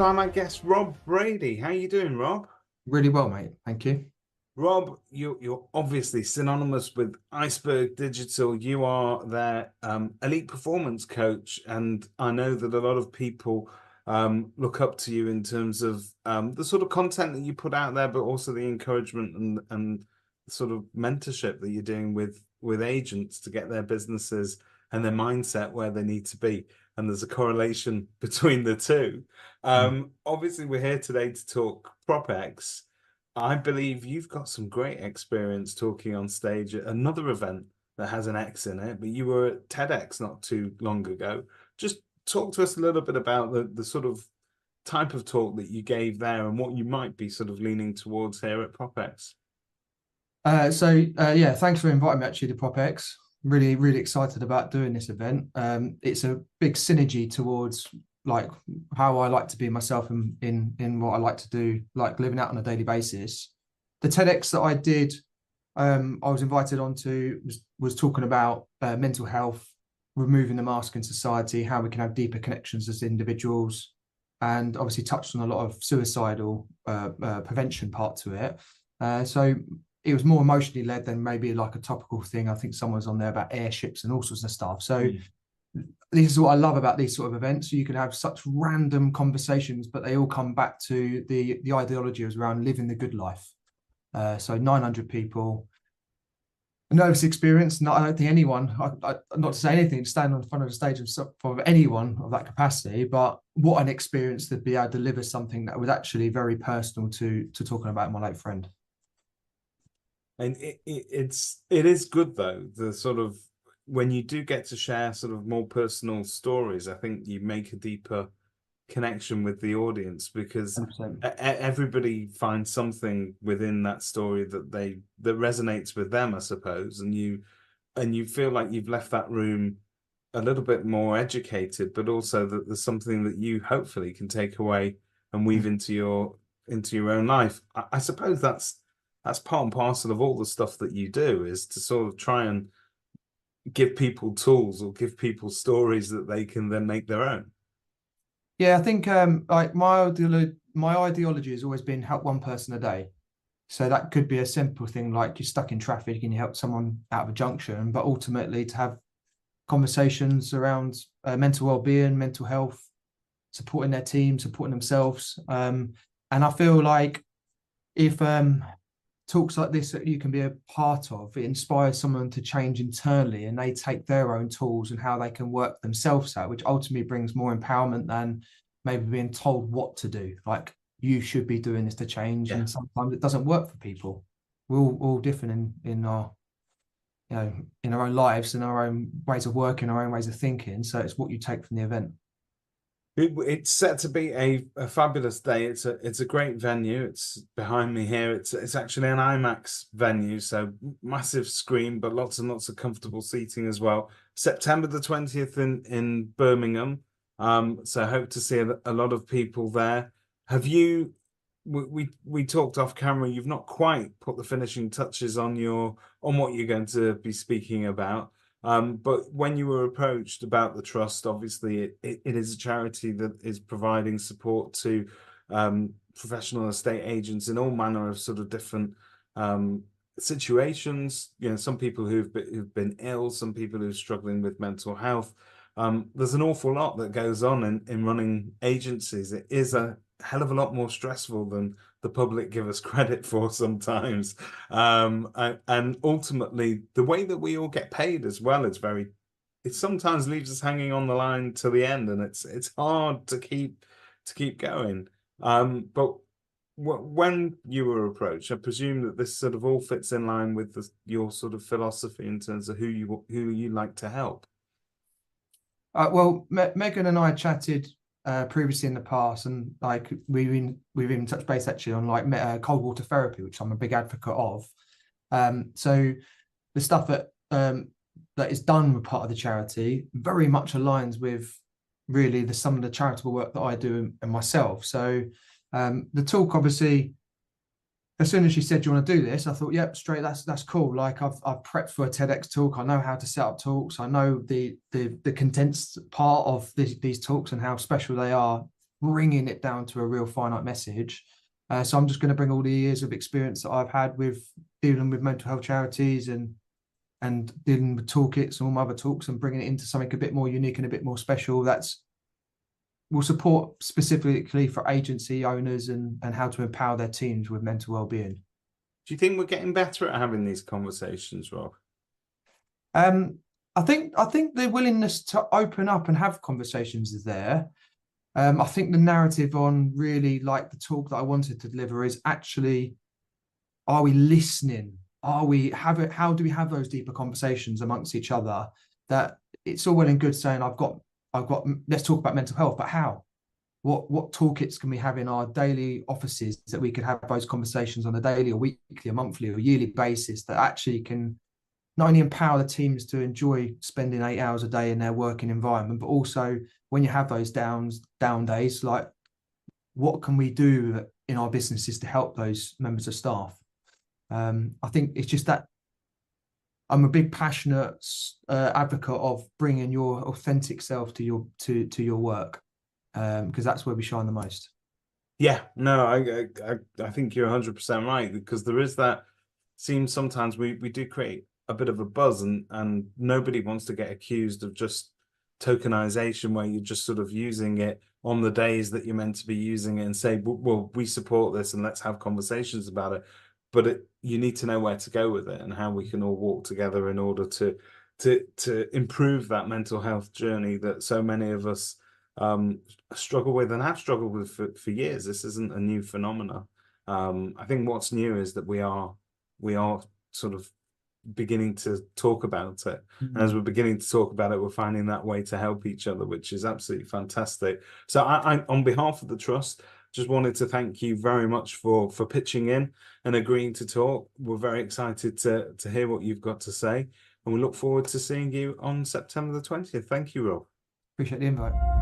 by my guest Rob Brady. How you doing, Rob? Really well, mate. Thank you. Rob, you're obviously synonymous with Iceberg Digital. You are their elite performance coach, and I know that a lot of people look up to you in terms of the sort of content that you put out there, but also the encouragement and sort of mentorship that you're doing with agents to get their businesses and their mindset where they need to be. And there's a correlation between the two. Mm. Obviously, we're here today to talk PropX. I believe you've got some great experience talking on stage at another event that has an X in it, but you were at TEDx not too long ago. Just talk to us a little bit about the sort of type of talk that you gave there and what you might be sort of leaning towards here at PropX. Yeah, thanks for inviting me actually to PropX. Really, really excited about doing this event. It's a big synergy towards like how I like to be myself in what I like to do, like living out on a daily basis. The TEDx that I did, I was invited onto was talking about mental health, removing the mask in society, how we can have deeper connections as individuals, and obviously touched on a lot of suicidal prevention part to it. So it was more emotionally led than maybe like a topical thing. I think someone's on there about airships and all sorts of stuff. So Mm. this is what I love about these sort of events. You can have such random conversations, but they all come back to the ideology is around living the good life. So 900 people, a nervous experience. I don't think anyone, not to say anything, to stand on front of the stage of anyone of that capacity, but what an experience to be able to deliver something that was actually very personal to talking about my late friend. And it is good though, the sort of when you do get to share sort of more personal stories, I think you make a deeper connection with the audience because 100%. everybody finds something within that story that resonates with them, I suppose, and you feel like you've left that room a little bit more educated, but also that there's something that you hopefully can take away and weave into your own life. I suppose that's part and parcel of all the stuff that you do is to sort of try and give people tools or give people stories that they can then make their own. Yeah, I think like my ideology has always been help one person a day. So that could be a simple thing like you're stuck in traffic and you help someone out of a junction, but ultimately to have conversations around mental well-being, mental health, supporting their team, supporting themselves. And I feel like if talks like this that you can be a part of, it inspires someone to change internally and they take their own tools and how they can work themselves out, which ultimately brings more empowerment than maybe being told what to do. Like you should be doing this to change. Yeah. And sometimes it doesn't work for people. We're all different in our, you know, in our own lives and our own ways of working, our own ways of thinking. So it's what you take from the event. It's set to be a fabulous day. It's a great venue. It's behind me here. It's actually an IMAX venue, so massive screen, but lots and lots of comfortable seating as well. September the 20th in Birmingham. So I hope to see a lot of people there. Have you we talked off camera, you've not quite put the finishing touches on your on what you're going to be speaking about. But when you were approached about the trust, obviously it is a charity that is providing support to professional estate agents in all manner of sort of different situations. You know, some people who've been ill, some people who are struggling with mental health. There's an awful lot that goes on in running agencies. It is a hell of a lot more stressful than the public give us credit for sometimes. And ultimately, the way that we all get paid as well is very, it sometimes leaves us hanging on the line to the end, and it's hard to keep going. But when you were approached, I presume that this sort of all fits in line with your sort of philosophy in terms of who you like to help. Well, Megan and I chatted previously in the past, and like we've even touched base actually on like cold water therapy, which I'm a big advocate of. So the stuff that is done with part of the charity very much aligns with really some of the charitable work that I do and myself. So the talk obviously as soon as she said, "Do you want to do this?" I thought, "Yep, straight. That's cool." Like I've prepped for a TEDx talk. I know how to set up talks. I know the condensed part of these talks and how special they are. bringing it down to a real finite message. So I'm just going to bring all the years of experience that I've had with dealing with mental health charities and dealing with toolkits and all my other talks and bringing it into something a bit more unique and a bit more special that's will support specifically for agency owners and how to empower their teams with mental well-being. Do you think we're getting better at having these conversations, Rob? Um, I think the willingness to open up and have conversations is there. I think the narrative on really like the talk that I wanted to deliver is actually, are we listening? Are we have it? How do we have those deeper conversations amongst each other? That it's all well and good saying I've got let's talk about mental health, but how? What toolkits can we have in our daily offices that we could have those conversations on a daily or weekly or monthly or yearly basis that actually can not only empower the teams to enjoy spending 8 hours a day in their working environment, but also when you have those down days, like what can we do in our businesses to help those members of staff? I think it's just that I'm a big passionate advocate of bringing your authentic self to your work, because that's where we shine the most. Yeah, no, I think you're 100% right, because there is that seems sometimes we do create a bit of a buzz, and nobody wants to get accused of just tokenization where you're just sort of using it on the days that you're meant to be using it and say, well, we support this and let's have conversations about it. But you need to know where to go with it and how we can all walk together in order to improve that mental health journey that so many of us struggle with and have struggled with for years. This isn't a new phenomena. I think what's new is that we are sort of beginning to talk about it. And as we're beginning to talk about it, we're finding that way to help each other, which is absolutely fantastic. So I on behalf of the trust, just wanted to thank you very much for pitching in and agreeing to talk. We're very excited to hear what you've got to say, and we look forward to seeing you on September the 20th. Thank you, Rob. Appreciate the invite.